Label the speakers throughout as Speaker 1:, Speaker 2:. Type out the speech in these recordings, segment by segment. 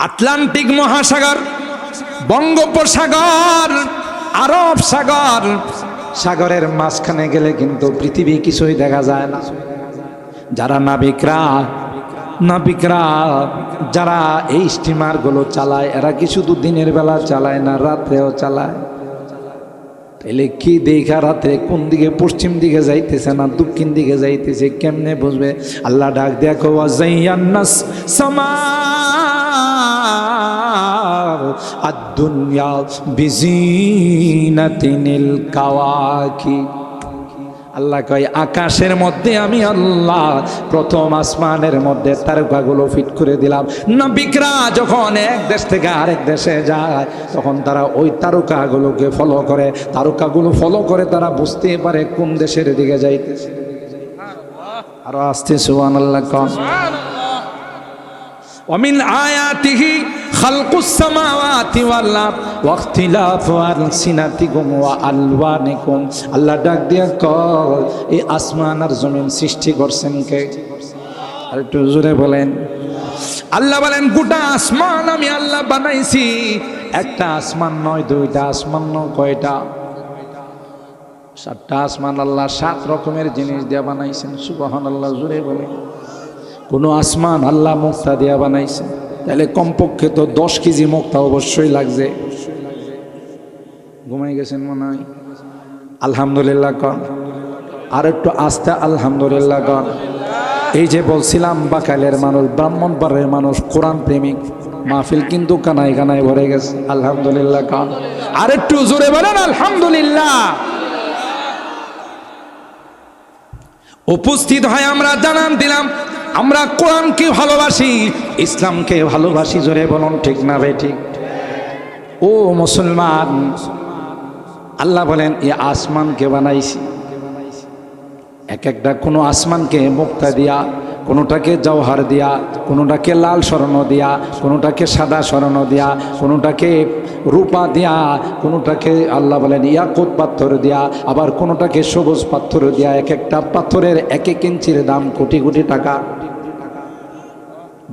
Speaker 1: Atlantic মহাসাগর, বঙ্গোপসাগর, আরব সাগর, সাগরের মাঝখানে গেলে কিন্তু পৃথিবী কিছুই দেখা যায় না। যারা নাবিকরা যারা এই স্টিমার গুলো চালায়, এরা কি শুধু দিনের বেলা চালায় না, রাত্রেও চালায়? তাহলে কি দেখা রাত্রে কোন দিকে, পশ্চিম দিকে যাইতেছে না দক্ষিণ দিকে যাইতেছে, কেমনে বুঝবে? আল্লাহ ডাক দেখো, ওয়াজাইয়ান্নাস সামা আদ-দুনিয়া বিজিনাতিনিল কাওয়াকিব। আল্লাহ কয়, আকাশের মধ্যে আমি আল্লাহ প্রথম আসমানের মধ্যে তারকাগুলো ফিট করে দিলাম। নাবিকরা যখন এক দেশ থেকে আরেক দেশে যায়, তখন তারা ওই তারকাগুলোকে ফলো করে, তারকাগুলো ফলো করে তারা বুঝতে পারে কোন দেশের দিকে যাইতেছে। আরো আসতে সুবহানাল্লাহ কোন। ওয়ামিন আয়াতিহি খালকুস সামাওয়াতি ওয়াল আরদ ওয়া ইখতিলাফু আলসিনাতিকুম ওয়া আলওয়ানিকুম। আল্লাহ ডাক দিয়া কয়, এই আসমান আর জমিন সৃষ্টি করছেন কে? আর একটু জোরে বলেন। আল্লাহ বলেন, গোটা আসমান আমি আল্লাহ বানাইছি। একটা আসমান নয়, দুইটা আসমান নয়, কয়টা? 7টা আসমান আল্লাহ 7 রকমের জিনিস দিয়ে বানাইছেন। সুবহানাল্লাহ, জোরে বলেন। কোন আসমান আল্লাহ মুক্তা দিয়া বানাইছে, তাহলে কমপক্ষে তো 10 কেজি মুক্তা অবশ্যই লাগছে। ঘুমাই গেছেন মনে হয়? আলহামদুলিল্লাহ কন। আর একটু আস্তে আলহামদুলিল্লাহ কন। এই যে বলছিলাম বাকালের মানুষ, ব্রাহ্মণবাড়ির মানুষ, কোরআন প্রেমিক, মাহফিল কিন্তু কানায় কানায় ভরে গেছে। আলহামদুলিল্লাহ কন। আর একটু জোরে বলেন আলহামদুলিল্লাহ। উপস্থিত হয় আমরা জানান দিলাম, আমরা কোরআনকে ভালোবাসি, ইসলামকে ভালোবাসি। জোরে বলুন ঠিক না ভাই? ঠিক। ও মুসলমান, আল্লাহ বলেন, এই আসমানকে বানাইছি। এক একটা কোনো আসমানকে মুক্তা দিয়া, কোনোটাকে জওহার দিয়া, কোনোটাকে লাল স্বর্ণ দিয়া, কোনোটাকে সাদা স্বর্ণ দিয়া, কোনোটাকে রূপা দিয়া, কোনোটাকে আল্লাহ বলেন ইয়াকুত পাথর দিয়া, আবার কোনোটাকে সবুজ পাথর দিয়া। এক একটা পাথরের 1 ইঞ্চির দাম কোটি কোটি টাকা।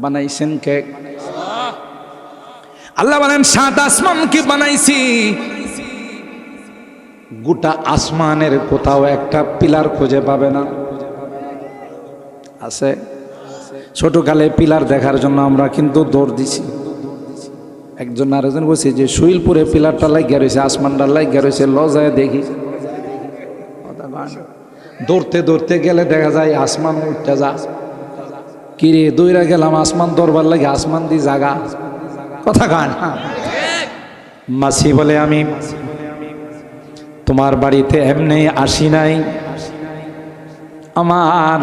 Speaker 1: বানাইছেন কে? আল্লাহ বলেন, 7 আসমানকে বানাইছি। গোটা আসমানের কোথাও একটা পিলার খুঁজে পাবে না। আছে? ছোটকালে পিলার দেখার জন্য আমরা কিন্তু দৌড় দিছি। একজন আরেকজন বলছে যে শৈলপুরে পিলারটা লাগিয়ে রয়েছে, আসমানটা লাগিয়ে রয়েছে, লজায় দেখি। দৌড়তে দৌড়তে গেলে দেখা যায় আসমান উঠতে যা। কিরে দৌড়া গেলাম আসমান দরবার লাগে, আসমান দি জাগা। কথা কান। মাসি বলে, আমি তোমার বাড়িতে এমনি আসি নাই, আমার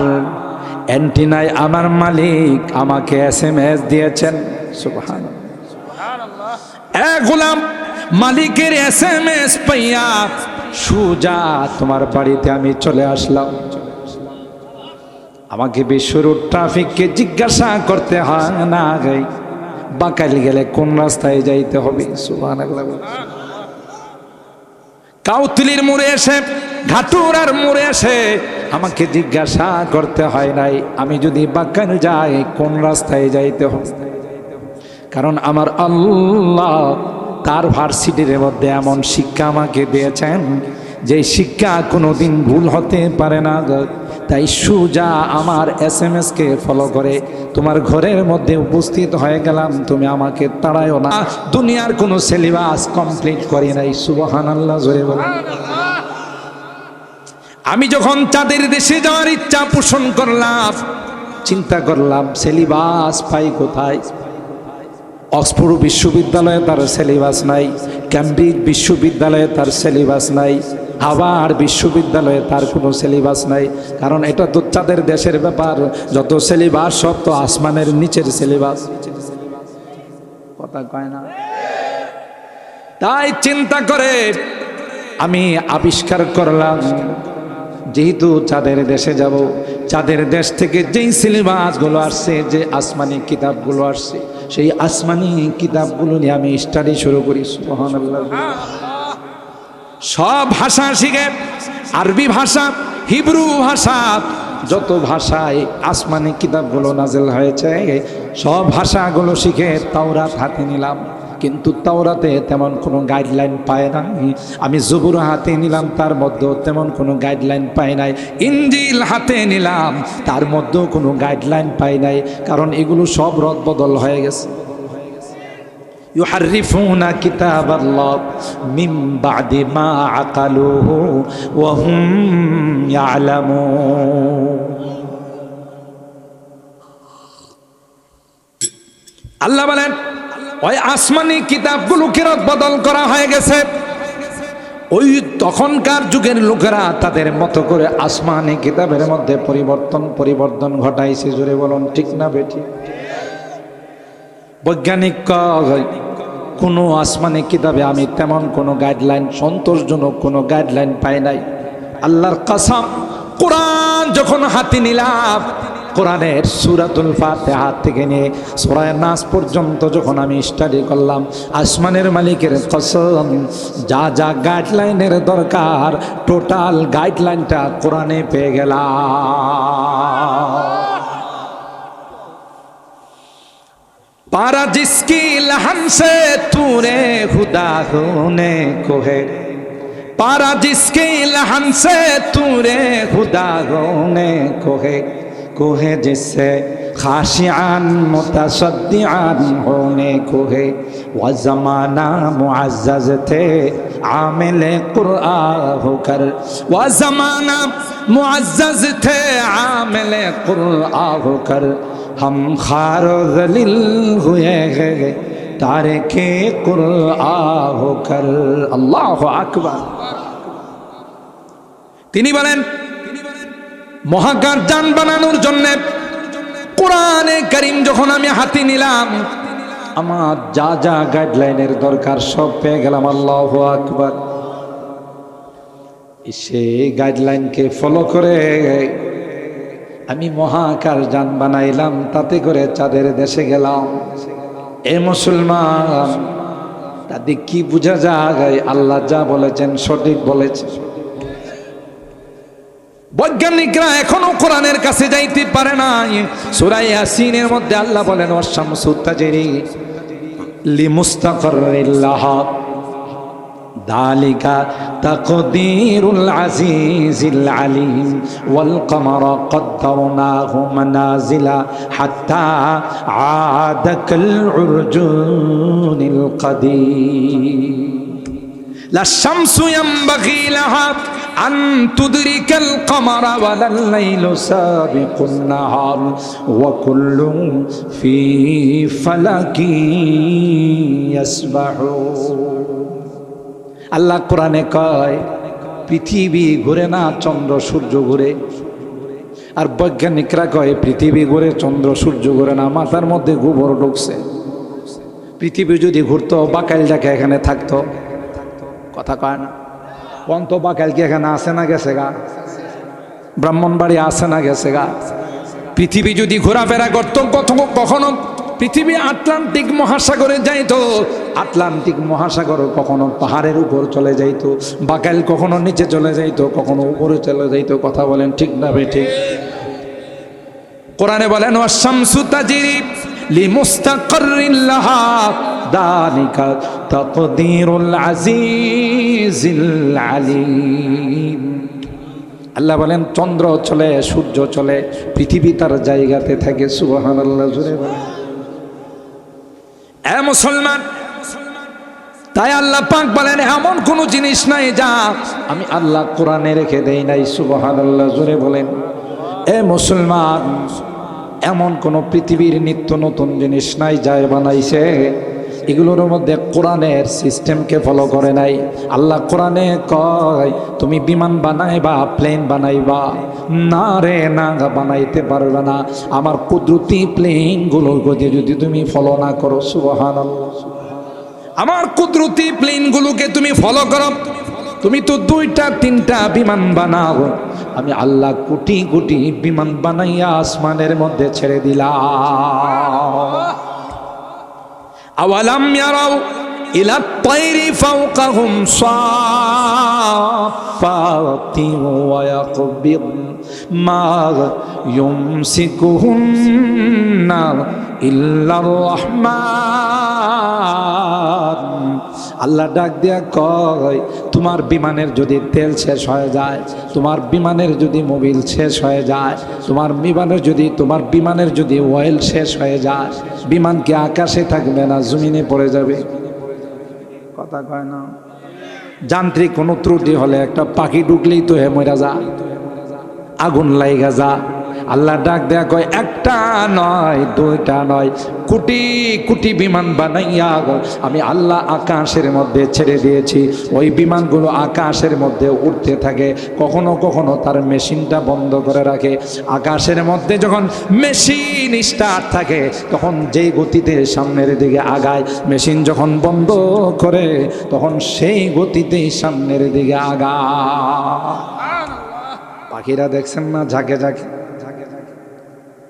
Speaker 1: অ্যান্টিনায় আমার মালিক আমাকে SMS দিয়েছেন। সুবহানাল্লাহ। গোলাম, মালিকের SMS পাইয়া সুজা তোমার বাড়িতে আমি চলে আসলাম। আমাকে বিশ্বরোড ট্রাফিককে জিজ্ঞাসা করতে হয় না, বাঁকাইল গেলে কোন রাস্তায় যাইতে হবে। সুবহানাল্লাহ। কাউতুলির মোড়ে এসে, ঘাটুরার মোড়ে এসে আমাকে জিজ্ঞাসা করতে হয় নাই আমি যদি বাঁকাইল যাই কোন রাস্তায় যাইতে হবে। কারণ আমার আল্লাহ তার ভার্সিটির মধ্যে এমন শিক্ষা আমাকে দিয়েছেন যে শিক্ষা কোনোদিন ভুল হতে পারে না। তাই সুজা আমার SMS কে ফলো করে তোমার ঘরের মধ্যে উপস্থিত হয়ে গেলাম। তুমি আমাকে তাড়ায়ও না। দুনিয়ার কোনো সিলেবাস কমপ্লিট করি নাই। সুবহানাল্লাহ, জোরে বলেন। আমি যখন চাঁদের দেশে যাওয়ার ইচ্ছা পোষণ করলাম, চিন্তা করলাম সিলেবাস পাই কোথায়। অক্সফোর্ড বিশ্ববিদ্যালয়ে তার সিলেবাস নাই, ক্যামব্রিজ বিশ্ববিদ্যালয়ে তার সিলেবাস নাই, হার্ভার্ড বিশ্ববিদ্যালয়ে তার কোনো সিলেবাস নাই। কারণ এটা তো চাঁদের দেশের ব্যাপার, যত সিলেবাস সব তো আসমানের নিচের সিলেবাস। কথা কয় না? তাই চিন্তা করে আমি আবিষ্কার করলাম, যেহেতু চাঁদের দেশে যাব, চাঁদের দেশ থেকে যেই সিলেবাসগুলো আসছে, যে আসমানি কিতাবগুলো আসছে, সেই আসমানি কিতাবগুলো নিয়ে আমি স্টাডি শুরু করি। সুবহানাল্লাহ। সব ভাষা শিখে, আরবি ভাষা, হিব্রু ভাষা, যত ভাষায় আসমানি কিতাবগুলো নাজিল হয়েছে সব ভাষাগুলো শিখে তাওরাত হাতে নিলাম, কিন্তু তাওরাতে তেমন কোনো গাইডলাইন পায় না। আমি জবুর হাতে নিলাম, তার মধ্যেও তেমন কোনো গাইডলাইন পাই নাই। ইনজিল হাতে নিলাম, তার মধ্যেও কোনো গাইডলাইন পাই নাই, কারণ এগুলো সব রদবদল হয়ে গেছে। ইউহাররিফুনা কিতাবাল্লাহ মিন বাদি মা আকালুহু ওয়া হুম ইয়ালামুন। আল্লাহ বলেন ওই আসমানি কিতাবগুলোকে রদবদল করা হয়ে গেছে। ওই তখনকার যুগের লোকেরা তাদের মতো করে আসমানি কিতাবের মধ্যে পরিবর্তন ঘটাইছে। জোরে বলুন ঠিক না বেঠি? বৈজ্ঞানিক কোনো আসমানি কিতাবে আমি তেমন কোনো গাইডলাইন, সন্তোষজনক কোনো গাইডলাইন পাই নাই। আল্লাহর কসম, কোরআন যখন হাতে নিলাম, কোরআনের সূরাতুল ফাতিহা থেকে নিয়ে সূরা নাস পর্যন্ত যখন আমি স্টাডি করলাম, আসমানের মালিকের কসম, যা যা গাইডলাইনের দরকার টোটাল গাইডলাইনটা কোরআনে পেয়ে গেলাম। पारा जिसकी लहन से तूने खुदा होने को है, पारा जिसकी लहन से तूने खुदा होने को है जिससे खाशियान मुतसद्दिआन होने को है। वह ज़माना मुअज़्ज़ज़ थे आमिल कुरआन होकर, वह ज़माना मुअज़्ज़ज़ थे आमिल कुरआन होकर, हम खार ज़लील हुए हैं तारिके कुरआन होकर। अल्लाहु আকবার। তিনি বলেন মহাকাশ যান বানানোর জন্য কোরআনে কারীম যখন আমি হাতে নিলাম, আমার যা যা গাইডলাইনের দরকার সব পেয়ে গেলাম। আল্লাহু আকবার। সেই গাইডলাইনকে ফলো করে আমি মহাকাশ যান বানাইলাম, তাতে করে চাঁদের দেশে গেলাম। এ মুসলমান, তাতে কি বোঝা যায়? আল্লাহ যা বলেছেন সঠিক বলেছে। বৈজ্ঞানিকরা এখনো কোরআনের কাছে যাইতে পারে না। সূরা ইয়াসিনের মধ্যে আল্লাহ বলেন ওয়াশ-শামসু তাজরি লিমুস্তাকাররিল লাহা ذلك تقدير العزيز العليم والقمر قدرناه منازل حتى عاد كالعرجون القديم لا الشمس ينبغي لها أن تدرك القمر ولا الليل سابق النهار وكل في فلك يسبحون। আল্লাহ কোরআনে কয় পৃথিবী ঘুরে না, চন্দ্র সূর্য ঘুরে। আর বৈজ্ঞানিকরা কয় পৃথিবী ঘুরে, চন্দ্র সূর্য ঘুরে না। মাথার মধ্যে গোবর ঢুকছে। পৃথিবী যদি ঘুরতো, বাকাইল যাকে এখানে থাকতো, কথা কয় না পন্ত বাকাইল কি এখানে আসে না গেছে গা? ব্রাহ্মণবাড়ি আসে না গেছে গা? পৃথিবী যদি ঘোরাফেরা করতো, কখনো পৃথিবী আটলান্টিক মহাসাগরে যাইতো, আটলান্টিক মহাসাগর কখনো পাহাড়ের উপর চলে যাইতো, বাকাইল কখনো নিচে চলে যাইতো, কখনো উপরে চলে যাইতো। কথা বলেন ঠিক না বেঠিক? কোরআনে বলেন ওয়াশ-শামসু তাজরি লিমুস্তাকাররিন লাহা যালিকা তাকদীরুল আজিজিল আলীম। আল্লাহ বলেন চন্দ্র চলে, সূর্য চলে, পৃথিবী তার জায়গাতে থাকে। সুবহানাল্লাহ। জোরে বলেন। এ মুসলমান, তাই আল্লাহ পাক বলেন এমন কোন জিনিস নাই যা আমি আল্লাহ কোরআনে রেখে দেই নাই। সুবহানাল্লাহ। জোরে বলেন। এ মুসলমান, এমন কোন পৃথিবীর নিত্য নতুন জিনিস নাই যা বানাইছে এগুলোর মধ্যে কোরআনের সিস্টেমকে ফলো করে নাই। আল্লাহ কোরআনে কয় তুমি বিমান বানাইবা, প্লেন বানাইবা, না রে না, বানাইতে পারবে না। আমার কুদরতি প্লেনগুলোর গতি যদি তুমি ফলো না করো, সুবহানাল্লাহ, আমার কুদরতি প্লেনগুলোকে তুমি ফলো করো, তুমি তো 2টা 3টা বিমান বানাও, আমি আল্লাহ কোটি কোটি বিমান বানাইয়া আসমানের মধ্যে ছেড়ে দিলাম। আওয়ালাম ইয়ারাউ ইলা তায়রি ফাওকাহুম সাফাতি ওয়া ইয়াকবিদ মা ইউমসিকুহুন্না ইল্লার রহমান। আল্লাহ ডাক দিয়া কয়, তোমার বিমানের যদি তেল শেষ হয়ে যায়, তোমার বিমানের যদি মোবিল শেষ হয়ে যায়, তোমার বিমানের যদি অয়েল শেষ হয়ে যায়, বিমান কি আকাশে থাকবে না জমিনে পড়ে যাবে? কথা কয় না। যান্ত্রিক কোনো ত্রুটি হলে একটা পাখি ঢুকলেই তো মরে যা, আগুন লাইগা যা। আল্লাহ ডাক দেয়া কয়, একটা নয়, দুইটা নয়, কোটি কোটি বিমান বানাইয়া আমি আল্লাহ আকাশের মধ্যে ছেড়ে দিয়েছি। ওই বিমানগুলো আকাশের মধ্যে উঠতে থাকে, কখনো কখনো তার মেশিনটা বন্ধ করে রাখে। আকাশের মধ্যে যখন মেশিন স্টার্ট থাকে, তখন যেই গতিতে সামনের দিকে আগায়, মেশিন যখন বন্ধ করে তখন সেই গতিতে সামনের দিকে আগায়। পাখিরা দেখছেন না, ঝাঁকে ঝাঁকে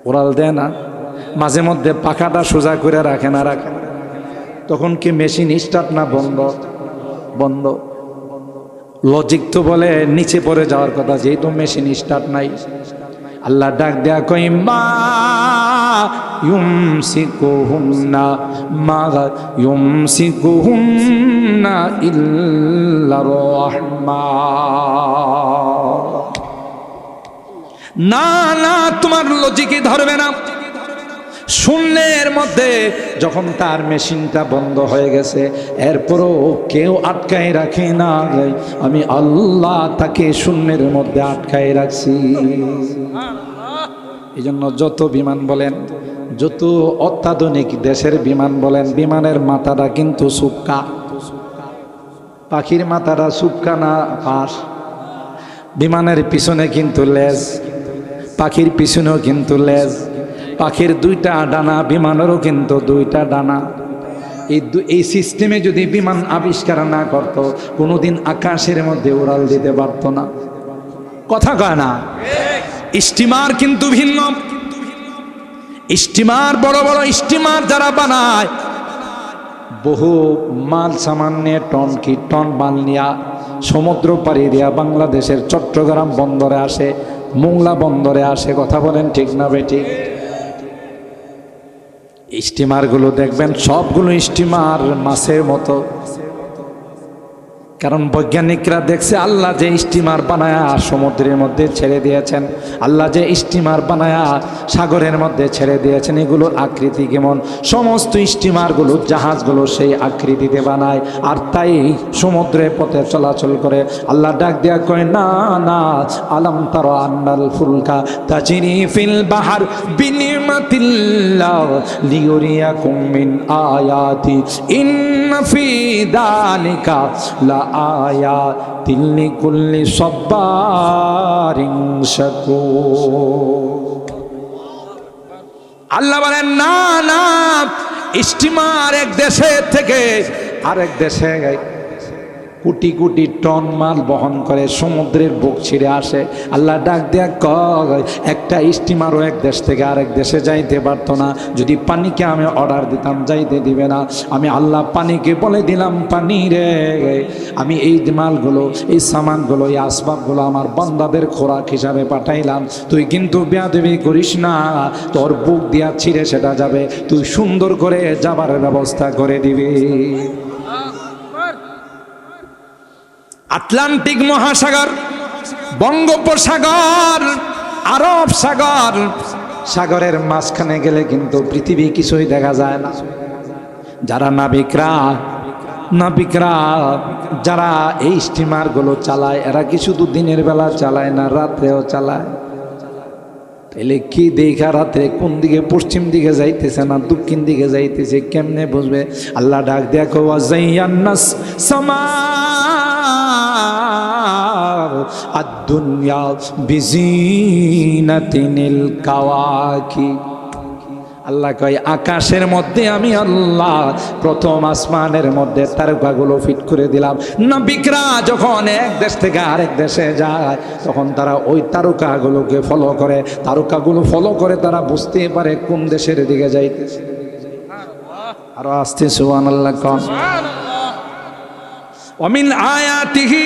Speaker 1: উড়াল দেয় না, মাঝে মধ্যে পাখাটা সোজা করে রাখে না, তখন কি মেশিন স্টার্ট না বন্ধ? বন্ধ। লজিক তো বলে নিচে পড়ে যাওয়ার কথা, যেহেতু মেশিন স্টার্ট নাই। আল্লাহ ডাক দেয়া কই, মা ইউমসিকুহুন্না ইল্লার রহমান। না না, তোমার লজিকে ধরবে না। শূন্যের মধ্যে যখন তার মেশিনটা বন্ধ হয়ে গেছে, এরপরও কেউ আটকায় রাখে না, আমি আল্লাহ তাকে শূন্যের মধ্যে আটকায় রাখছি। এই জন্য যত বিমান বলেন, যত অত্যাধুনিক দেশের বিমান বলেন, বিমানের মাথাটা কিন্তু সুক্কা। পাখির মাথাটা সুক্কা না ফাঁস। বিমানের পিছনে কিন্তু লেজ, পাখির পিছনেও কিন্তু লেজ। পাখির দুইটা ডানা, বিমানেরও কিন্তু দুইটা ডানা। এই সিস্টেমে যদি বিমান আবিষ্কার না করত, কোনোদিন আকাশের মধ্যে উড়াল দিতে পারত না। কথা কয় না? স্টিমার কিন্তু ভিন্ন। স্টিমার, বড় বড় স্টিমার যারা বানায়, বহু মাল সামান নিয়ে, টন কি টন মাল নিয়া সমুদ্র পাড়ি দিয়া বাংলাদেশের চট্টগ্রাম বন্দরে আসে, মোংলা বন্দরে আসে। কথা বলেন ঠিক না বেঠিক? স্টিমারগুলো দেখবেন সবগুলো স্টিমার মাছের মতো। কারণ বৈজ্ঞানিকরা দেখছে, আল্লাহ যে স্টিমার বানায়া সমুদ্রের মধ্যে ছেড়ে দিয়েছেন, আল্লাহ যে স্টিমার বানায়া সাগরের মধ্যে ছেড়ে দিয়েছেন, এগুলোর আকৃতি কেমন? সমস্ত স্টিমারগুলো, জাহাজগুলো সেই আকৃতিতে বানায়, আর তাই সমুদ্রের পথে চলাচল করে। আল্লাহ ডাক দেয়া কয়, না না, আলাম তারা আন্নাল ফুলকা তাজরি ফিল বাহার বিনিমাতিল্লাহ লিউরিয়াকুম মিন আয়াতি ইন্না ফি যালিকা লা আয়াতিন লিকুল্লি সাব্বারিন শাকুর। আল্লাহ বলেন, না না, স্টিমার এক দেশে থেকে আরেক দেশে কোটি কোটি টন মাল বহন করে সমুদ্রের বুক ছিঁড়ে আসে। আল্লাহ ডাক দেয়া কয়, একটা স্টিমারও এক দেশ থেকে আরেক দেশে যাইতে পারতো না। যদি পানিকে আমি অর্ডার দিতাম, যাইতে দিবে না। আমি আল্লাহ পানিকে বলে দিলাম, পানি রে, আমি এই মালগুলো, এই সামানগুলো, এই আসবাবগুলো আমার বান্দাদের খোরাক হিসাবে পাঠাইলাম, তুই কিন্তু বেয়াদবি করিস না, তোর বুক দিয়া ছিঁড়ে সেটা যাবে, তুই সুন্দর করে যাবার ব্যবস্থা করে দিবি। আটলান্টিক মহাসাগর, বঙ্গোপসাগর, আরব সাগর, সাগরের মাঝখানে গেলে কিন্তু পৃথিবী কিছুই দেখা যায় না। যারা নাবিকরা যারা এই স্টিমারগুলো চালায়, এরা কি শুধু দিনের বেলা চালায় না, রাত্রেও চালায়? তাহলে কি দেখা রাত্রে কোন দিকে, পশ্চিম দিকে যাইতেছে না দক্ষিণ দিকে যাইতেছে, কেমনে বুঝবে? আল্লাহ ডাক দেখো, ওয়াজাইয়ান্নাস সামা আদ-দুনিয়া বিজিনাতিনিল কাওয়াকিব। আল্লাহ কয়, আকাশের মধ্যে আমি আল্লাহ প্রথম আসমানের মধ্যে তারকাগুলো ফিট করে দিলাম। নাবিকরা যখন এক দেশ থেকে আরেক দেশে যায়, তখন তারা ওই তারকাগুলোকে ফলো করে, তারকাগুলো ফলো করে তারা বুঝতে পারে কোন দেশের দিকে যাইতেছে। আরো আসতে সুবহানাল্লাহ। কোন ওমিন আয়াতিহি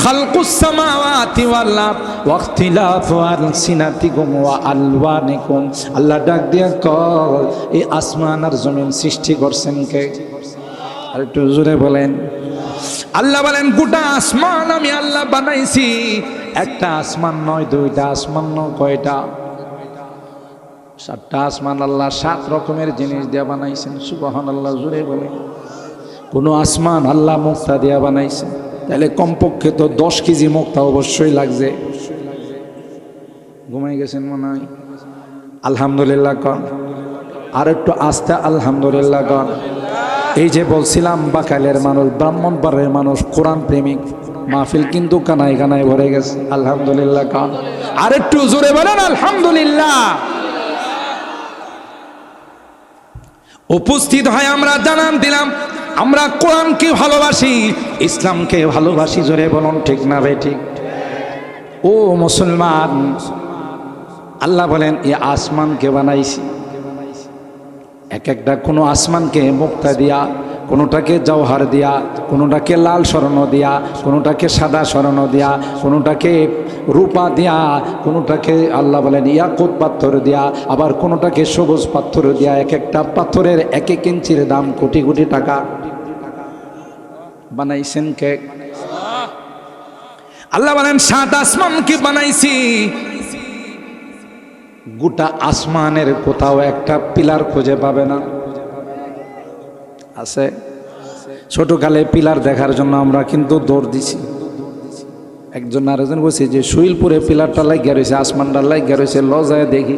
Speaker 1: খালকুস সামাওয়াতি ওয়াল আরদ ওয়া ইখতিলাফু আলসিনাতিকুম ওয়া আলওয়ানিকুম। আল্লাহ ডাক দিয়া কয় এই আসমান আর জমিন সৃষ্টি করছেন কে? আর একটু জোরে বলেন। আল্লাহ বলেন গোটা আসমান আমি আল্লাহ বানাইছি। একটা আসমান নয়, দুইটা আসমান নয়, কয়টা? 7টা আসমান আল্লাহ 7 রকমের জিনিস দিয়ে বানাইছেন। সুবহানাল্লাহ, জোরে বলেন। কোন আসমান আল্লাহ মুক্তা দিয়া বানাইছেন, তাহলে কমপক্ষে তো 10 কেজি মুক্তা অবশ্যই লাগছে। ঘুমাই গেছেন মনে হয়? আলহামদুলিল্লাহ কন। আর একটু আস্তে আলহামদুলিল্লাহ কন। এই যে বলছিলাম বাকালের মানুষ, ব্রাহ্মণবাড়ির মানুষ, কোরআন প্রেমিক, মাহফিল কিন্তু কানায় কানায় ভরে গেছে। আলহামদুলিল্লাহ কন। আর একটু জোরে বলেন আলহামদুলিল্লাহ। উপস্থিত হয় আমরা জানান দিলাম আমরা কোরআনকে ভালোবাসি, ইসলামকে ভালোবাসি। জোরে বলুন ঠিক না ভাই? ঠিক। ও মুসলমান, আল্লাহ বলেন এই আসমানকে বানাইছি। এক একটা কোনো আসমানকে মুক্তা দিয়া, কোনোটাকে জওহার দিয়া, কোনোটাকে লাল স্বর্ণ দিয়া, কোনোটাকে সাদা স্বর্ণ দিয়া, কোনোটাকে রূপা দিয়া, কোনোটাকে আল্লাহ বলেন ইয়াকুত পাথর দিয়া, আবার কোনোটাকে সবুজ পাথর দিয়া। এক একটা পাথরের 1 ইঞ্চির দাম কোটি কোটি টাকা। বানাইছেন কে? আল্লাহ বলেন 7 আসমানকে বানাইছি। গোটা আসমানের কোথাও একটা পিলার খুঁজে পাবে না। আছে? ছোটকালে পিলার দেখার জন্য আমরা কিন্তু দৌড় দিছি। একজন আরেকজন বলছে যে শুইলপুরে পিলারটা লাগিয়ে রয়েছে, আসমানটা লাগিয়ে রয়েছে, লজায় দেখি।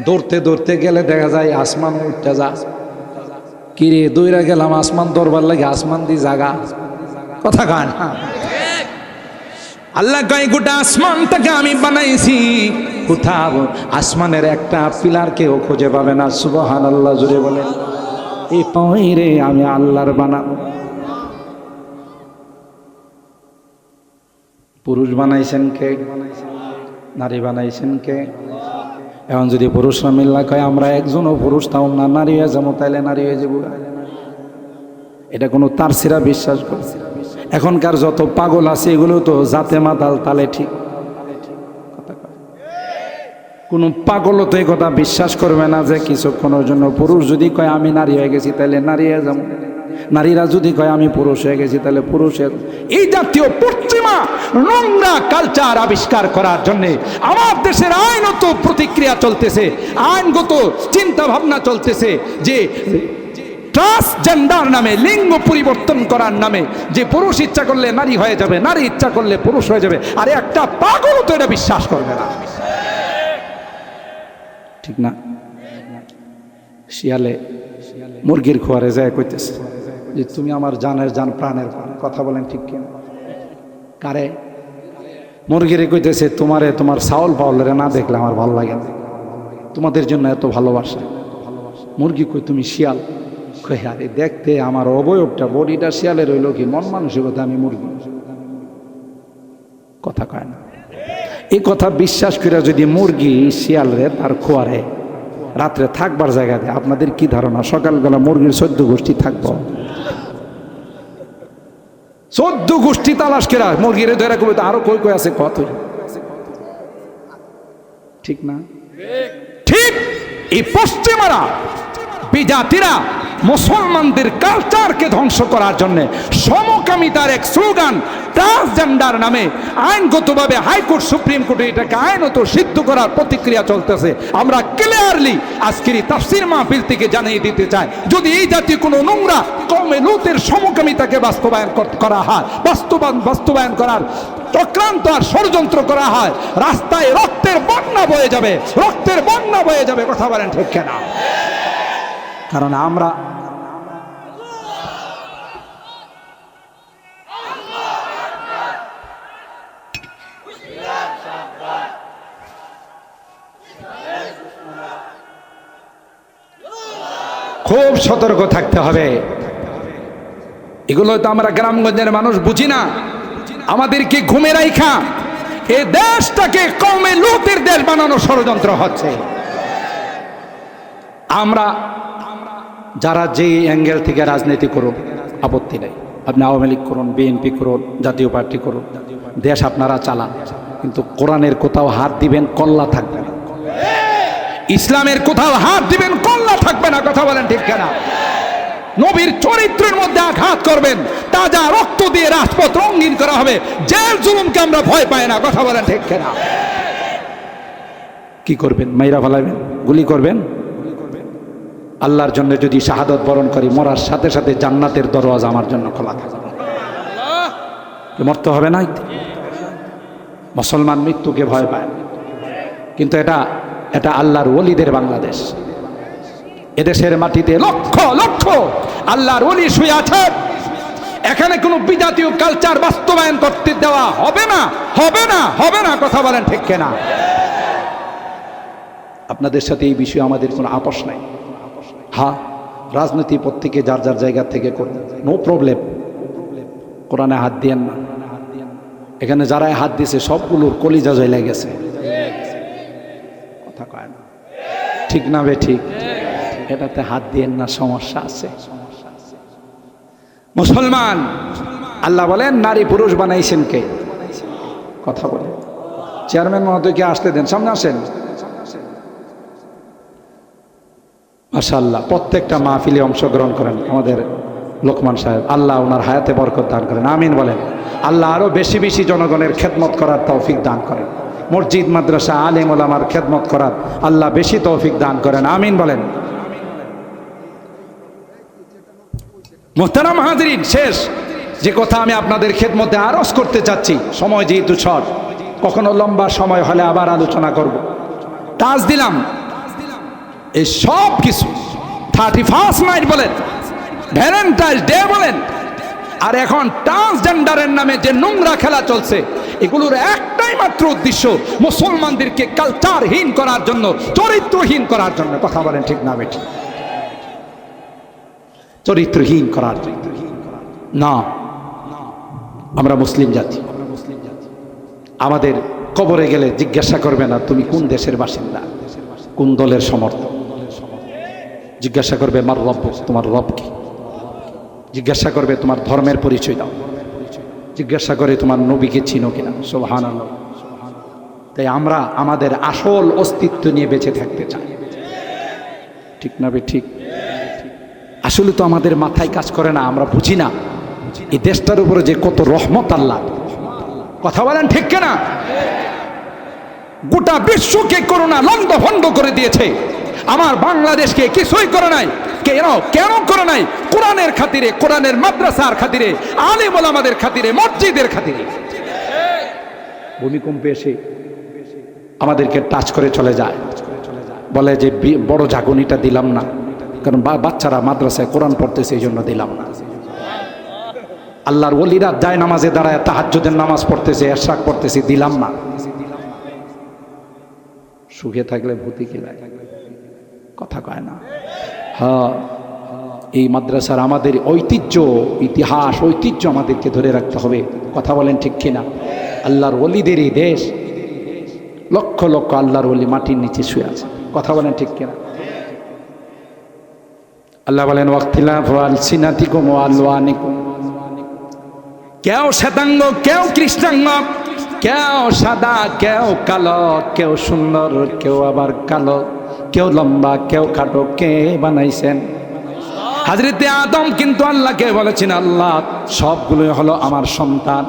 Speaker 1: দৌড়তে দৌড়তে গেলে দেখা যায় আসমান উঠতে যা। কিরে দৌড়া গেলাম আসমান দরবার লাগে, আসমান দি জাগা। কথা কান। আল্লাহ কয় গোটা আসমানটাকে আমি বানাইছি, কোথাও আসমানের একটা পিলার কেউ খুঁজে পাবে না। সুবহানাল্লাহ, জুড়ে বলেন। এই পয়রে আমি আল্লাহর বানাবো। পুরুষ বানাইছেন কে? নারী বানাইছেন কে? এখন যদি পুরুষরা মিল্লা কয় আমরা একজনও পুরুষ তাও না, নারী হয়ে যাবো, তাইলে নারী হয়ে যাবো। এটা কোনো তারসিরা বিশ্বাস করছে? এখনকার যত পাগল আছে এগুলো তো জাতে মাতাল, তালে ঠিক। কোন পাগলও তো এই কথা বিশ্বাস করবে না যে কিছুক্ষণের জন্য পুরুষ যদি কয় আমি নারী হয়ে গেছি তাহলে নারী হয়ে যাবো, নারীরা যদি কয় আমি পুরুষ হয়ে গেছি তাহলে পুরুষ হয়ে। এই জাতীয় পশ্চিমা নোংরা কালচার আবিষ্কার করার জন্য আমার দেশের আইনত প্রতিক্রিয়া চলতেছে, আইনগত চিন্তা ভাবনা চলতেছে যে ট্রান্সজেন্ডার নামে, লিঙ্গ পরিবর্তন করার নামে, যে পুরুষ ইচ্ছা করলে নারী হয়ে যাবে, নারী ইচ্ছা করলে পুরুষ হয়ে যাবে। আরে একটা পাগল তো এটা বিশ্বাস করবে না, ঠিক না? শিয়ালে মুরগির খোয়ারে যায় কইতেছে যে তুমি আমার জানের জান, প্রাণের প্রাণ। কথা বলেন ঠিক কিনা? কারে? মুরগিরে কইতেছে তোমারে, তোমার চাউল পাউলের না দেখলে আমার ভালো লাগে না, তোমাদের জন্য এত ভালোবাসা। মুরগি কই তুমি শিয়াল? কই আরে দেখতে আমার অবয়বটা, বডিটা শিয়ালের, হইল কি মন মানসিকতা আমি মুরগি। কথা কয় না। এই কথা বিশ্বাস করে যদি মুরগি শিয়ালরে তার খোয়ারে রাত্রে থাকবার জায়গা দেয়, আপনাদের কি ধারণা সকালবেলা মুরগির 14 গোষ্ঠী থাকবো? 14 গোষ্ঠী তালাশ কেরা মুরগির ধরে কবে তো আরো কই কই আছে কত, ঠিক না? ঠিক। এই পশ্চিমারা, বিজাতিরা মুসলমানদের কালচারকে ধ্বংস করার জন্য সমকামিতার এক স্লোগান ট্রান্সজেন্ডার নামে আইনগতভাবে হাইকোর্ট, সুপ্রিম কোর্টে এটাকে আইনত সিদ্ধ করার প্রতিক্রিয়া চলতেছে। আমরা ক্লিয়ারলি আজকের এই তাফসীর মাহফিল থেকে জানিয়ে দিতে চাই, যদি এই জাতীয় কোনো নোংরা কওমে লূতের সমকামিতাকে বাস্তবায়ন করা হয়, বাস্তবায়ন করার চক্রান্ত আর ষড়যন্ত্র করা হয়, রাস্তায় রক্তের বন্যা বয়ে যাবে, রক্তের বন্যা বয়ে যাবে। কথা বলেন ঠিক কিনা? কারণ আমরা খুব সতর্ক থাকতে হবে। এগুলো তো আমরা গ্রামগঞ্জের মানুষ বুঝি না, আমাদেরকে ঘুমে রাইখা এই দেশটাকে কওমে লূতের দেশ বানানোর ষড়যন্ত্র হচ্ছে। আমরা যারা যে অ্যাঙ্গেল থেকে রাজনীতি করুক আপত্তি নেই, আপনি আওয়ামী লীগ করুন, বিএনপি করুন, জাতীয় পার্টি করুন, দেশ আপনারা চালান, কিন্তু কোরআনের কোথাও হাত দিবেন কল্লা থাকবে না, ইসলামের কোথাও হাত দিবেন কল্লা থাকবে না। কথা বলেন ঠিক কিনা? নবীর চরিত্রের মধ্যে আঘাত করবেন, তাজা রক্ত দিয়ে রাজপথ রঙিন করা হবে। জেল জুলুমকে আমরা ভয় পাই না। কথা বলেন ঠিক কিনা? কি করবেন? মাইরা ফেলাবেন, গুলি করবেন? আল্লাহর জন্য যদি শাহাদত বরণ করি, মরার সাথে সাথে জান্নাতের দরওয়াজা আমার জন্য খোলা থাকবে। মরতে হবে না। মুসলমান মৃত্যুকে ভয় পায়, কিন্তু এটা আল্লাহর ওলিদের বাংলাদেশ। এদেশের মাটিতে লক্ষ লক্ষ আল্লাহর ওলি শুয়ে আছেন। এখানে কোনো বিজাতীয় কালচার বাস্তবায়ন করতে দেওয়া হবে না, হবে না, হবে না। কথা বলেন ঠিক কিনা? আপনাদের সাথে এই বিষয়ে আমাদের কোনো আপোষ নাই। হ্যাঁ, রাজনীতি প্রত্যেকে যার যার জায়গা থেকে করুন, নো প্রবলেম। কোরআনে হাত দিয়েন না। এখানে যারা হাত দিয়েছে সবগুলোর কলিজা জ্বলে গেছে। কথা কয় না, ঠিক না বে ঠিক? এটাতে হাত দিয়েন না, সমস্যা আছে। মুসলমান, আল্লাহ বলেন নারী পুরুষ বানাইছেন কে? কথা বলেন। চেয়ারম্যান মহোদয়কে আসতে দেন, সামনে আসেন। মাশাআল্লাহ, প্রত্যেকটা মাহফিলে অংশগ্রহণ করেন আমাদের লোকমান সাহেব। আল্লাহ ওনার হায়াতে বরকত দান করেন, আমিন বলেন। আল্লাহ আরো বেশি বেশি জনগণের খেদমত করার তৌফিক দান করেন। মসজিদ মাদ্রাসা আলেম ওলামার খেদমত করার আল্লাহ বেশি তৌফিক দান করেন, আমিন বলেন। মুহতারাম হাজরিন, শেষ যে কথা আমি আপনাদের খেদমতে আরজ করতে চাচ্ছি, সময় যেহেতু শর্ট, কখনো লম্বা সময় হলে আবার আলোচনা করব। টাচ দিলাম এই সব কিছু 31 নাইট বলেন, ভ্যালেন্টাইন্স ডে বলেন, আর এখন ট্রান্সজেন্ডারের নামে যে নোংরা খেলা চলছে, এগুলোর একটাই মাত্র উদ্দেশ্য মুসলমানদেরকে কালচারহীন করার জন্য, চরিত্রহীন করার জন্য। কথা বলেন ঠিক না বেঠিক? চরিত্রহীন করার না। আমরা মুসলিম জাতি, আমাদের কবরে গেলে জিজ্ঞাসা করবে না তুমি কোন দেশের বাসিন্দা, কোন দলের সমর্থক। জিজ্ঞাসা করবে মার রব, তোমার রব কি? জিজ্ঞাসা করবে তোমার ধর্মের পরিচয় দাও। জিজ্ঞাসা করে তোমার নবীকে চিনো কিনা। সুবহানাল্লাহ। তাই আমরা আমাদের আসল অস্তিত্ব নিয়ে বেঁচে থাকতে চাই, ঠিক না বে ঠিক? আসলে তো আমাদের মাথায় কাজ করে না, আমরা বুঝি না এই দেশটার উপরে যে কত রহমত আল্লাহ। কথা বলেন ঠিক কিনা? গোটা বিশ্বকে করোনা লন্ড ভন্ড করে দিয়েছে, আমার বাংলাদেশকে কিছুই করে নাই। কেন করে নাই? কোরআনের খাতিরে, কোরআনের মাদ্রাসার খাতিরে, আলেম ওলামাদের খাতিরে, মসজিদের খাতিরে। ভূমিকম্পে এসে আমাদেরকে টাচ করে চলে যায়, বলে যে বড় জাগনিটা দিলাম না, কারণ বাচ্চারা মাদ্রাসায় কোরআন পড়তেছে এই জন্য দিলাম না। আল্লাহর ওলিরা যায় নামাজে দাঁড়ায় তাহাজ্জুদের নামাজ পড়তেছে, এরশাক পড়তেছে, দিলাম না। সুখে থাকলে ভূতি কিলায়, কথা কয় না। হ্যাঁ, এই মাদ্রাসার আমাদের ঐতিহ্য, ইতিহাস, ঐতিহ্য আমাদেরকে ধরে রাখতে হবে। কথা বলেন ঠিক কিনা? আল্লাহর ওলিদের এই দেশ, লক্ষ লক্ষ আল্লাহর ওলি মাটির নিচে শুয়ে আছে। কথা বলেন ঠিক কিনা? আল্লাহ বলেন ওয়াক্তিলাফু আলসিনাতিকুম ওয়া আলওয়ানিকুম, কেউ শ্বেতাঙ্গ, কেউ কৃষ্ণাঙ্গ, কেউ সাদা, কেউ কালো, কেউ সুন্দর, কেউ আবার কালো, কেউ লম্বা, কেউ খাটো, কে বানাইছেন? হযরতে আদম কিন্তু আল্লাহকে বলেছেন, আল্লাহ সবগুলোই হলো আমার সন্তান।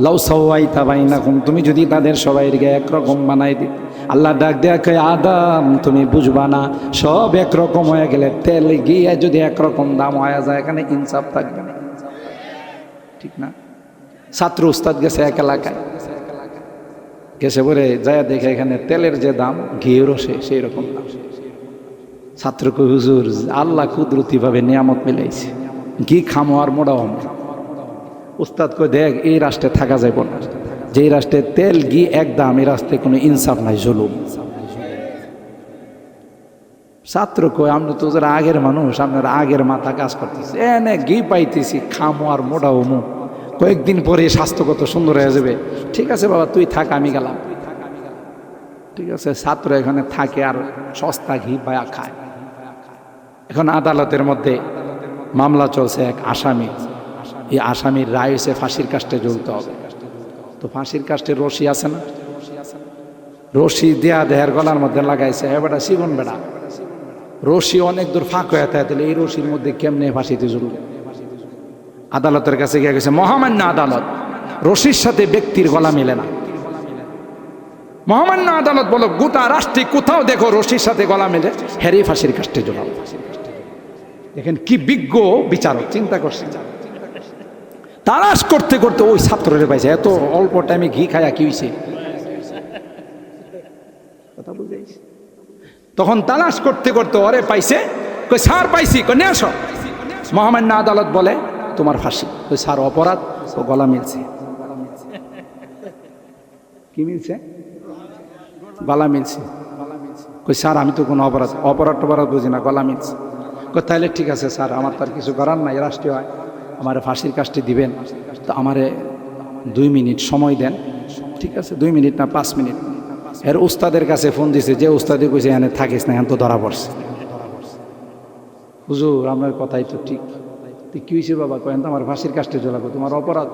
Speaker 1: লাউ সাওয়াইতা বাইনাকুম, তুমি যদি তাদের সবাইকে একরকম বানাই দিতে। আল্লাহ ডাক দেয়া কয়, আদম তুমি বুঝবা না, সব একরকম হয়ে গেলে তেল গিয়ে যদি একরকম দাম হয়ে যায়, এখানে ইনসাফ থাকবে না, ঠিক না? ছাত্র উস্তাদ গেছে এক এলাকায়, গেছে বলে যায় দেখে এখানে তেলের যে দাম, ঘিয়েরও সেই রকম দাম। ছাত্রকে, হুজুর আল্লাহ কুদরতি ভাবে নিয়ামত মিলাইছে, ঘি খামো আর মোড়াও। উস্তাদ কই, দেখ এই রাষ্ট্রে থাকা যাইব না, যে রাষ্ট্রে তেল ঘি এক দাম, এই রাষ্ট্রে কোনো ইনসাফ নাই, জুলুম। ছাত্র কই, আমরা তো যারা আগের মানুষ, আপনারা আগের মাথা কাজ করতেছে, এনে ঘি পাইতেছি, খামো আর মোড়াও মু, কয়েকদিন পরে স্বাস্থ্যগত সুন্দর হয়ে যাবে। ঠিক আছে বাবা, তুই থাক, আমি গেলাম। ঠিক আছে, ছাত্র এখানে থাকে আর সস্তা ঘি পায়া খায়। এখন আদালতের মধ্যে মামলা চলছে, এক আসামি এই আসামির রায় হয়েছে ফাঁসির কাস্টে ঝুলতে হবে। তো ফাঁসির কাস্টে রশি আছে না, রশি দেয়া দেহের গলার মধ্যে লাগাইছে, হ্যাঁ বেটা শিবন বেটা, রশি অনেক দূর ফাঁক হয়ে থাকে, তাহলে এই রশির মধ্যে কেমনে ফাঁসিতে ঝুলবে? আদালতের কাছে গিয়ে গেছে, মহামান্য আদালত, রশির সাথে ব্যক্তির গলা মিলে না। মহামান্য আদালত বলো, গোটা রাষ্ট্রে কোথাও দেখো রশির সাথে গলা মেলে, হেরেই ফাঁসির কাস্টে ঝোলাও। দেখেন কি বিজ্ঞ বিচারক, চিন্তা করছেন। তালাশ করতে করতে ওই ছাত্ররে পাইছে, এত অল্প টাইমে ঘি খায়া কি হয়েছে কথা বুঝাইছে। তখন তালাশ করতে করতে ওরে পাইছে, কই স্যার পাইছি, কই নিয়ে আসো। মহামান্য আদালত বলে তোমার ফাঁসি। ওই স্যার অপরাধ, ও গলা মিলছে। কি মিলছে? গলা মিলছে। কই স্যার আমি তো কোনো অপরাধ বুঝি না, গলা মিলছে। কই তাহলে ঠিক আছে স্যার, আমার তার কিছু করার নাই, রাষ্ট্রীয় হয়, আমার ফাঁসির কাজটি দিবেন, তো আমারে 2 মিনিট সময় দেন। ঠিক আছে, 2 মিনিট না 5 মিনিট। এর উস্তাদের কাছে ফোন দিছে, যে উস্তাদে কইছে এখানে থাকিস না, এখন তো ধরা পড়ছে। হুজুর আপনার কথাই তো ঠিক। তুই কি হয়েছে বাবা? কেন তো আমার ফাঁসির কাজটি জ্বলাবো, তোমার অপরাধ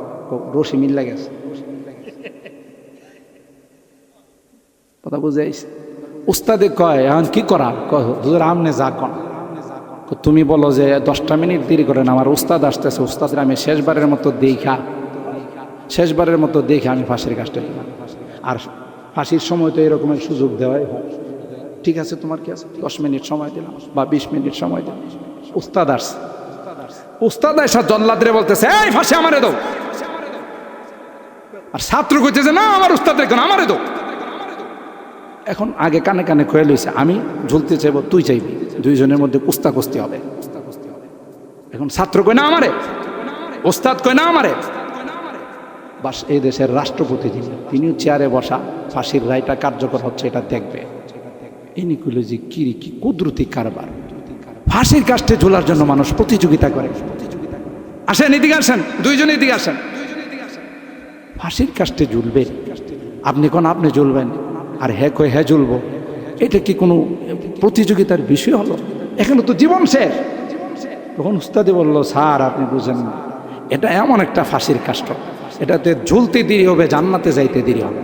Speaker 1: রশি মিল গেছে। কথা বুঝাইস। উস্তাদে কয় এখন কি করা? হুজুর আমনে যা কন। তুমি বলো যে 10টা মিনিট দেরি করেন, আমার উস্তাদ আসতেছে, উস্তাদের আমি শেষবারের মতো দেখে আমি ফাঁসির কাজটা দিলাম। আর ফাঁসির সময় তো এরকমের সুযোগ দেওয়াই হয়। ঠিক আছে, তোমার কি আছে? 10 মিনিট সময় দিলাম বা 20 মিনিট সময় দিলাম। উস্তাদ আসছে, উস্তাদ এসে জল্লাদরে বলতেছে, এই ফাঁসি আমারে দাও। আর ছাত্র কইতেছে, না আমার উস্তাদের কেন, আমারে দাও। এখন আগে কানে কানে কয়ে লইছে, আমি ঝুলতে চাইবো, তুই চাইবি, দুইজনের মধ্যে কুস্তাকুস্তি হবে। এখন ছাত্র কয় না আমারে, ওস্তাদ কয় না আমারে। বাস এই দেশের রাষ্ট্রপতি যিনি, তিনিও চেয়ারে বসা, ফাঁসির রায়টা কার্যকর হচ্ছে এটা দেখবে। ইনি কইল যে কি কুদরতি কারবার, ফাঁসির কাস্টে ঝোলার জন্য মানুষ প্রতিযোগিতা করে। আসেন এদিকে আসেন, দুইজনে এদিকে আসেন। ফাঁসির কাস্টে ঝুলবে, আপনি কোন আপনি ঝুলবেন, আর হ্যাঁ কয়ে হ্যাঁ ঝুলবো, এটা কি কোনো প্রতিযোগিতার বিষয় হলো? এখানে তো জীবন শেষ। তখন উস্তাদে বললো, স্যার আপনি বুঝেন না, এটা এমন একটা ফাঁসির কাষ্ট, এটাতে ঝুলতে দেরি হবে, জান্নাতে যাইতে দেরি হবে।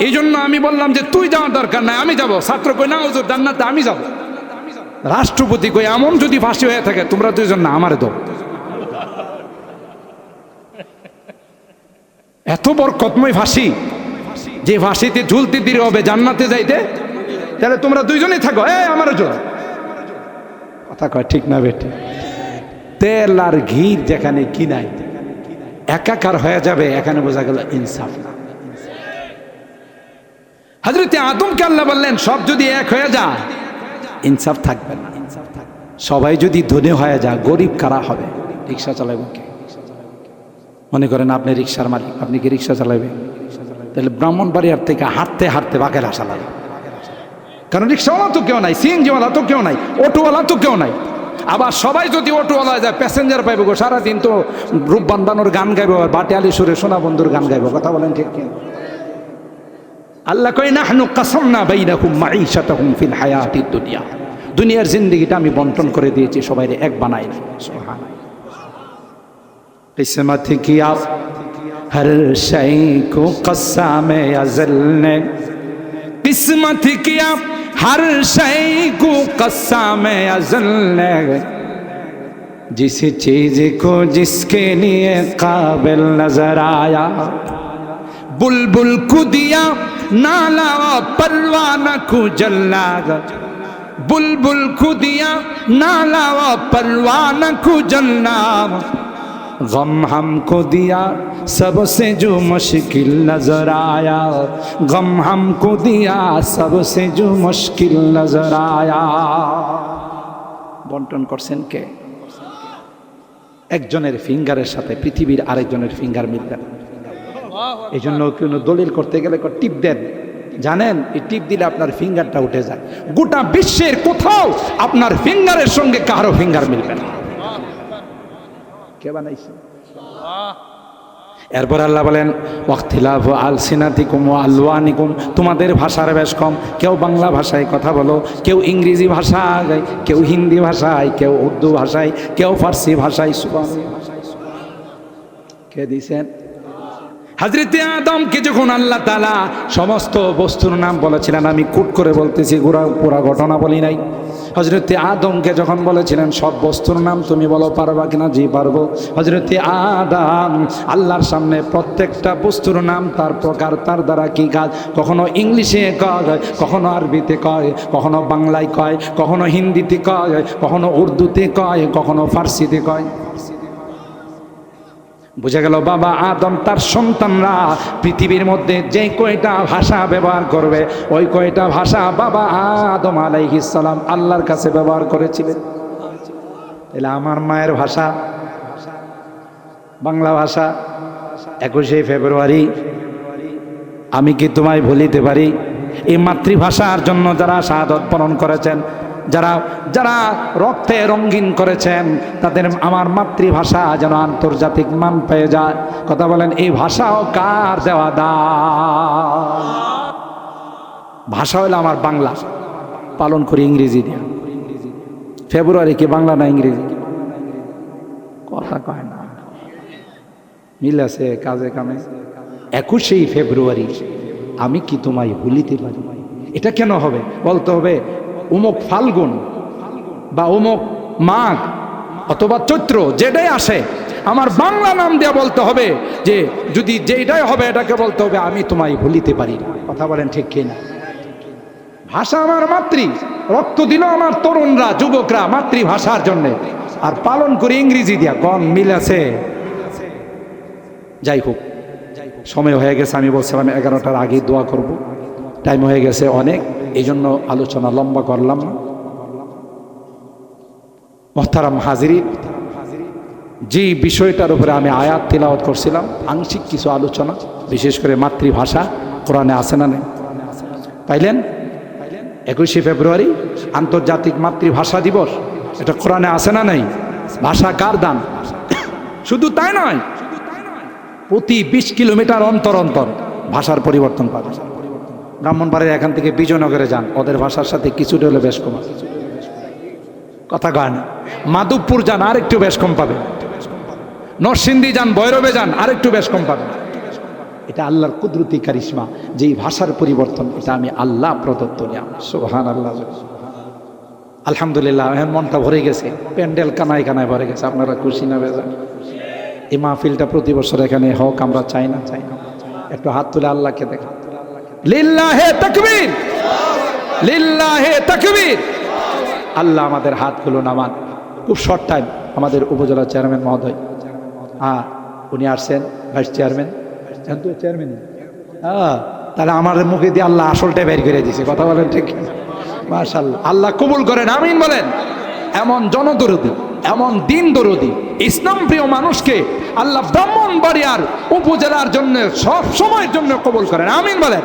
Speaker 1: এই জন্য আমি বললাম যে তুই যাওয়ার দরকার নাই, আমি যাব। ছাত্র কই না হুজুর জান্নাতে আমি যাব। রাষ্ট্রপতি কই এমন যদি ফাঁসি হয়ে থাকে, তোমরা দুইজন না আমারে দাও। এত বরকতময় ফাঁসি, যে ফাঁসিতে ঝুলতে দেরি হবে, জান্নাতে যাইতে, তাহলে তোমরা দুইজনেই থাকো, আমারও জোর। কথা কয় ঠিক না বেটি? তেল আর ঘি যেখানে কি নাই, একাকার হয়ে যাবে, এখানে বোঝা গেল ইনসাফ না। হযরতে আদমকে আল্লাহ বললেন, সব যদি এক হয়ে যায় ইনসাফ থাকবে না। সবাই যদি ধনী হয়ে যায়, গরিব কারা হবে? রিক্সা চালাবেন কে? মনে করেন আপনি রিক্সার মালিক, আপনি কি রিক্সা চালাবেন? তাহলে ব্রাহ্মণবাড়িয়ার থেকে হাঁটতে হাঁটতে বাঘের আশা লাগে, কারণ রিক্সাওয়ালা তো কেউ নাই, সিএনজিওয়ালা তো কেউ নাই, অটোওয়ালা তো কেউ নাই। আবার সবাই যদি অটোওয়ালা যায়, প্যাসেঞ্জার পাইব গো, সারাদিন তো রূপবান বানুর গান গাইব, বাটিয়ালি সুরে সোনা বন্ধুর গান গাইব। কথা বলেন ঠিক কি? আল্লাহ কয় নাহনু কাসামনা বাইনাকুম মাঈশাতাকুম ফিল হায়াতিদ দুনিয়া, দুনিয়ার জিন্দেগিটা আমি বন্টন করে দিয়েছি, সবাই এক বানাই না। সুবহানাল্লাহ। কিসমত কিয়া हर शय को क़स्म अज़ल ने, किस्मत किया हर शय को क़स्म अज़ल ने, जिस चीज को जिसके लिए काबिल नजर आया, बुलबुल को दिया नाला परवाना को जला, बुलबुल को दिया नाला परवाना को जलना, गम हमको दिया सबसे जो मुश्किल नजर आया, गम हमको दिया सबसे जो मुश्किल नजर आया। বন্টন করছেন কে? একজনের ফিঙ্গারের সাথে পৃথিবীর আরেকজনের ফিঙ্গার মিলবে না। এই জন্য কোনো দলিল করতে গেলে টিপ দেন, জানেন এই টিপ দিলে আপনার ফিঙ্গারটা উঠে যায়। গোটা বিশ্বের কোথাও আপনার ফিঙ্গারের সঙ্গে কারো ফিঙ্গার মিলবে না। কে বানাইছে? এরপর আল্লাহ বলেন ওয়াখতিলাফু আলসিনাতিকুম ওয়া আলওয়ানিকুম, তোমাদের ভাষার বেশ কম, কেউ বাংলা ভাষায় কথা বলো, কেউ ইংরেজি ভাষায়, কেউ হিন্দি ভাষায়, কেউ উর্দু ভাষায়, কেউ ফার্সি ভাষায়। সুবহানাল্লাহ। কে দিয়েছেন? হযরতে আদমকে যখন আল্লাহ তাআলা সমস্ত বস্তুর নাম বলেছিলেন, আমি কুট করে বলতেছি, পুরা ঘটনা বলি নাই। হযরতে আদমকে যখন বলেছিলেন সব বস্তুর নাম তুমি বলো, পারবা কিনা? জি পারবো। হযরতে আদম আল্লাহর সামনে প্রত্যেকটা বস্তুর নাম, তার প্রকার, তার দ্বারা কি কাজ, কখনো ইংলিশে কয়, কখনো আরবিতে কয়, কখনো বাংলায় কয়, কখনো হিন্দিতে কয়, কখনো উর্দুতে কয়, কখনো ফার্সিতে কয়। বুঝা গেল বাবা আদম তার সন্তানরা পৃথিবীর মধ্যে যে কয়টা ভাষা ব্যবহার করবে, ওই কয়টা ভাষা বাবা আদম আলাইহিস সালাম আল্লাহর কাছে ব্যবহার করেছিলেন। তাহলে আমার মায়ের ভাষা বাংলা ভাষা। 21শে ফেব্রুয়ারি আমি কি তোমায় ভুলিতে পারি? এই মাতৃভাষার জন্য যারা শাহাদত বরণ করেছেন, যারা যারা রক্তে রঙিন করেছেন, তাদের আমার মাতৃভাষা যেন আন্তর্জাতিক মান পেয়ে যায়। কথা বলেন, এই ভাষাও কার দেওয়া দান? ভাষা হলো আমার বাংলা, পালন করি ইংরেজি দিয়ে। ফেব্রুয়ারি কি বাংলা না ইংরেজি? কথা কয় না, মিল আছে কাজে কামে। 21শে ফেব্রুয়ারি আমি কি তোমায় ভুলিতে পারি? এটা কেন হবে? বলতে হবে অমুক ফাল্গুন বা অমুক মাঘ অথবা চৈত্র, যেটাই আসে আমার বাংলা নাম দিয়ে বলতে হবে, যে যদি যেটাই হবে এটাকে বলতে হবে আমি তোমায় ভুলিতে পারি না। কথা বলেন ঠিক কিনা? ভাষা আমার মাতৃ, রক্ত দিল আমার তরুণরা, যুবকরা মাতৃভাষার জন্য, আর পালন করি ইংরেজি দিয়া। গণ মিল আছে? যাই হোক, সময় হয়ে গেছে। আমি বলছিলাম 11টার আগে দোয়া করব, টাইম হয়ে গেছে অনেক, এই জন্য আলোচনা লম্বা করলাম না। মুহতারাম হাজিরিন, যে বিষয়টার উপরে আমি আয়াত তিলাওয়াত করছিলাম, আংশিক কিছু আলোচনা, বিশেষ করে মাতৃভাষা কোরআনে আছে না নেই? পাইলেন? 21শে ফেব্রুয়ারি আন্তর্জাতিক মাতৃভাষা দিবস, এটা কোরআনে আছে না নেই? ভাষা কার দান? শুধু তাই নয়, প্রতি 20 কিলোমিটার অন্তর অন্তর ভাষার পরিবর্তন পাবে। ব্রাহ্মণবাড়ির এখান থেকে বিজয়নগরে যান, ওদের ভাষার সাথে কিছুটা হলে বেশ কম। কথা কয় না? মাধবপুর যান, আর একটু বেশ কম পাবে। নরসিংদী যান, ভৈরবে যান, আর একটু বেশ কম পাবে। এটা আল্লাহর কুদরতি কারিশমা, যে ভাষার পরিবর্তন, এটা আমি আল্লাহ প্রদত্ত নিয়ম। সুবহানাল্লাহ, আলহামদুলিল্লাহ। এখন মনটা ভরে গেছে, প্যান্ডেল কানায় কানায় ভরে গেছে। আপনারা খুশি না বেজান? এই মাহফিলটা প্রতি বছর এখানে হোক, আমরা চাই না? চাই না? একটু হাত তুলে আল্লাহকে দেখা। লিল্লাহে তাকবীর, লিল্লাহে তাকবীর। আল্লাহ আমাদের হাতগুলো নামান। খুব শর্ট টাইম আমাদের উপজেলা চেয়ারম্যান মহোদয়, উনি আসছেন, ভাইস চেয়ারম্যান, চেয়ারম্যান। তাহলে আমার মুখে দিয়ে আল্লাহ আসলটা বের করে দিয়েছে। কথা বলেন ঠিক? মাশাআল্লাহ, আল্লাহ কবুল করেন, আমিন বলেন। এমন জনদরদি, এমন দিন দরদি, ইসলাম প্রিয় মানুষকে আল্লাহ ব্রাহ্মণবাড়িয়ার উপজেলার জন্য সব সময়ের জন্য কবুল করেন, আমিন বলেন।